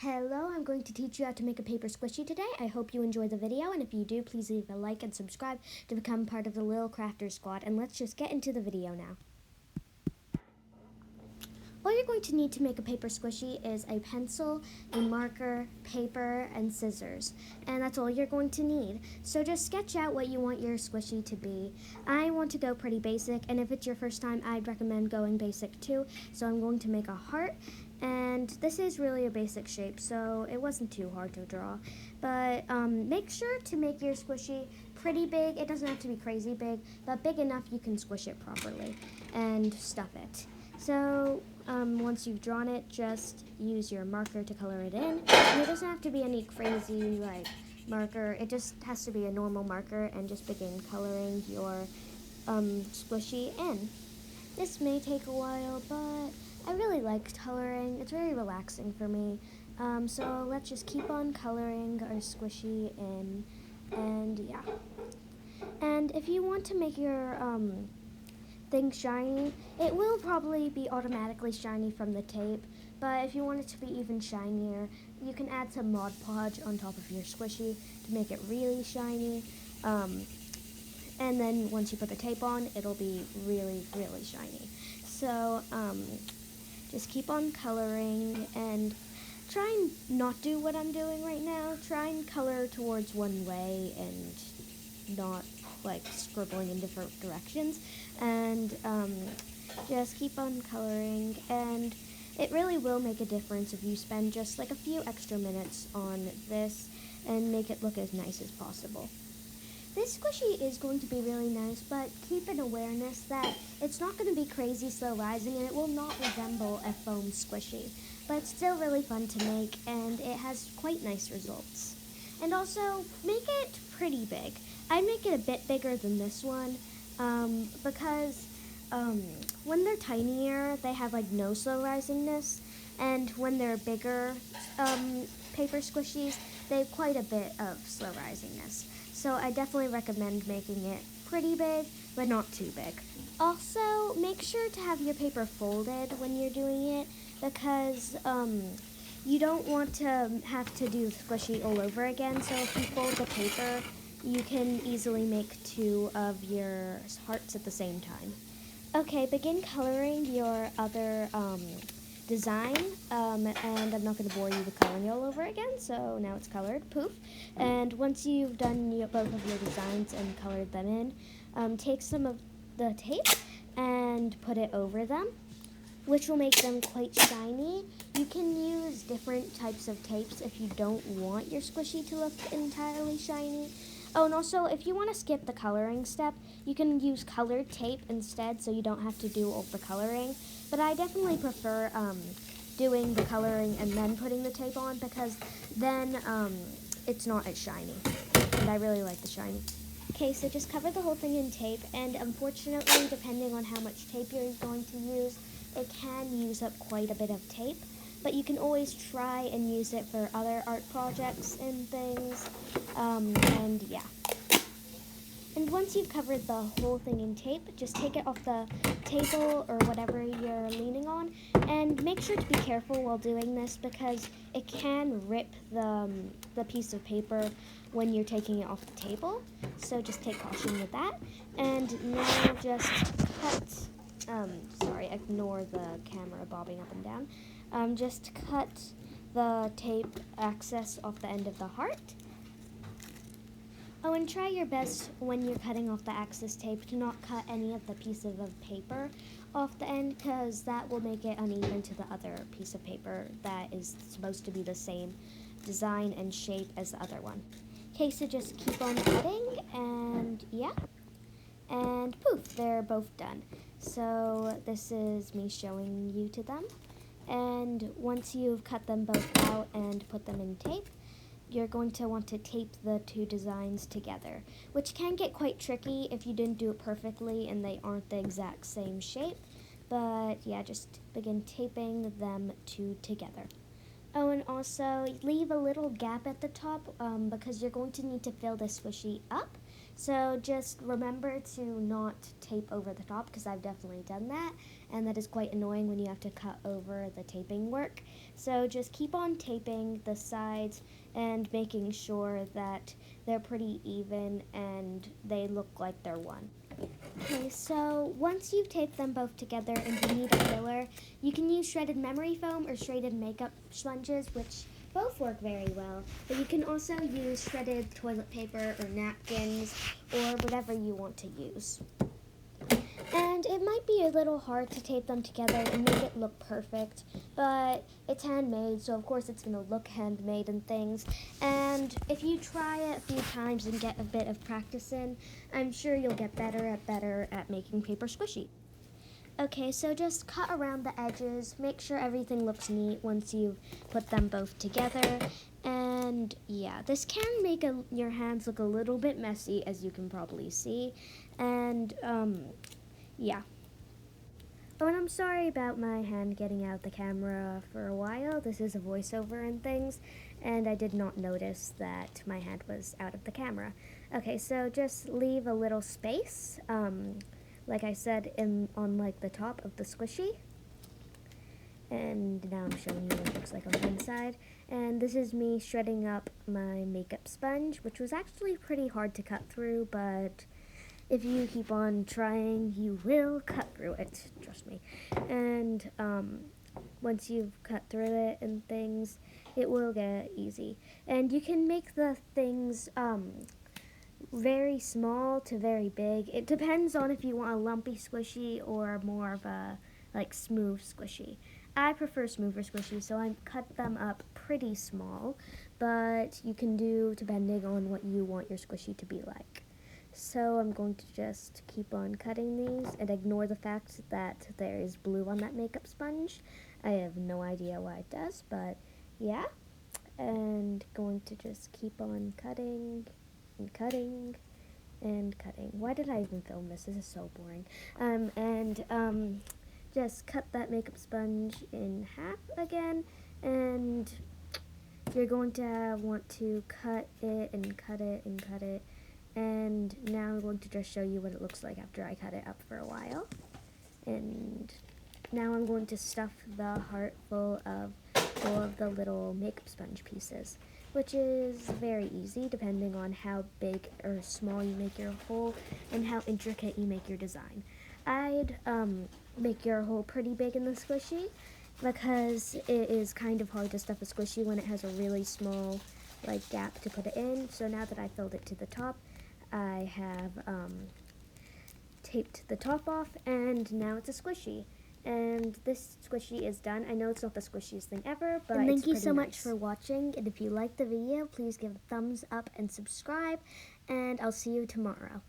Hello, I'm going to teach you how to make a paper squishy today. I hope you enjoy the video, and if you do, please leave a like and subscribe to become part of the Lil Crafter Squad. And let's just get into the video now. All you're going to need to make a paper squishy is a pencil, a marker, paper, and scissors. And that's all you're going to need. So just sketch out what you want your squishy to be. I want to go pretty basic, and if it's your first time, I'd recommend going basic too. So I'm going to make a heart, and this is really a basic shape, so it wasn't too hard to draw. But make sure to make your squishy pretty big. It doesn't have to be crazy big, but big enough you can squish it properly and stuff it. So once you've drawn it, just use your marker to color it in. And it doesn't have to be any crazy marker. It just has to be a normal marker, and just begin coloring your squishy in. This may take a while, but I really like coloring. It's very relaxing for me. So let's just keep on coloring our squishy in, and yeah. And if you want to make your thing shiny, it will probably be automatically shiny from the tape, but if you want it to be even shinier, you can add some Mod Podge on top of your squishy to make it really shiny. And then once you put the tape on, it'll be really, really shiny. So just keep on coloring and try and not do what I'm doing right now. Try and color towards one way and not scribbling in different directions, and just keep on coloring, and it really will make a difference if you spend just a few extra minutes on this and make it look as nice as possible. This squishy is going to be really nice, but keep an awareness that it's not going to be crazy slow rising, and it will not resemble a foam squishy, but it's still really fun to make, and it has quite nice results. And also, make it pretty big. I'd make it a bit bigger than this one, because when they're tinier, they have no slow risingness, and when they're bigger paper squishies, they have quite a bit of slow risingness. So I definitely recommend making it pretty big, but not too big. Also, make sure to have your paper folded when you're doing it, because you don't want to have to do squishy all over again. So if you fold the paper, you can easily make two of your hearts at the same time. Okay, begin coloring your other design, and I'm not going to bore you with coloring all over again, so now it's colored, poof. And once you've done both of your designs and colored them in, take some of the tape and put it over them, which will make them quite shiny. You can use different types of tapes if you don't want your squishy to look entirely shiny. Oh, and also, if you want to skip the coloring step, you can use colored tape instead, so you don't have to do all the coloring. But I definitely prefer doing the coloring and then putting the tape on, because then it's not as shiny, and I really like the shiny. Okay, so just cover the whole thing in tape, and unfortunately, depending on how much tape you're going to use, it can use up quite a bit of tape, but you can always try and use it for other art projects and things, and yeah. And once you've covered the whole thing in tape, just take it off the table or whatever you're leaning on, and make sure to be careful while doing this, because it can rip the piece of paper when you're taking it off the table. So just take caution with that. And now just cut, ignore the camera bobbing up and down. Just cut the tape excess off the end of the heart. Oh, and try your best when you're cutting off the excess tape to not cut any of the pieces of paper off the end, because that will make it uneven to the other piece of paper that is supposed to be the same design and shape as the other one. Okay, so just keep on cutting, and yeah. And poof, they're both done. So this is me showing you to them. And once you've cut them both out and put them in tape, you're going to want to tape the two designs together, which can get quite tricky if you didn't do it perfectly and they aren't the exact same shape. But yeah, just begin taping them two together. Oh, and also leave a little gap at the top, because you're going to need to fill the squishy up. So just remember to not tape over the top, because I've definitely done that, and that is quite annoying when you have to cut over the taping work. So just keep on taping the sides and making sure that they're pretty even and they look like they're one. Okay, so once you've taped them both together and you need a filler, you can use shredded memory foam or shredded makeup sponges, which both work very well. But you can also use shredded toilet paper or napkins or whatever you want to use. And it might be a little hard to tape them together and make it look perfect, but it's handmade, so of course it's going to look handmade and things. And if you try it a few times and get a bit of practice in, I'm sure you'll get better at making paper squishy. Okay, so just cut around the edges, make sure everything looks neat once you've put them both together. And yeah, this can make your hands look a little bit messy, as you can probably see. And yeah. Oh, and I'm sorry about my hand getting out of the camera for a while. This is a voiceover and things, and I did not notice that my hand was out of the camera. Okay, so just leave a little space, like I said, on like the top of the squishy. And now I'm showing you what it looks like on the inside. And this is me shredding up my makeup sponge, which was actually pretty hard to cut through, but if you keep on trying, you will cut through it, trust me. And once you've cut through it and things, it will get easy. And you can make the things very small to very big. It depends on if you want a lumpy squishy or more of a like smooth squishy. I prefer smoother squishy, so I cut them up pretty small, but you can do depending on what you want your squishy to be like. So I'm going to just keep on cutting these and ignore the fact that there is blue on that makeup sponge. I have no idea why it does, but yeah. And going to just keep on cutting and cutting and cutting. Why did I even film this? This is so boring. Just cut that makeup sponge in half again, and you're going to want to cut it and cut it and cut it. And now I'm going to just show you what it looks like after I cut it up for a while. And now I'm going to stuff the heart full of all of the little makeup sponge pieces, which is very easy depending on how big or small you make your hole and how intricate you make your design. I'd make your hole pretty big in the squishy because it is kind of hard to stuff a squishy when it has a really small like gap to put it in. So now that I filled it to the top, I have taped the top off, and now it's a squishy. And this squishy is done. I know it's not the squishiest thing ever, but and thank you so much for watching. And if you liked the video, please give a thumbs up and subscribe. And I'll see you tomorrow.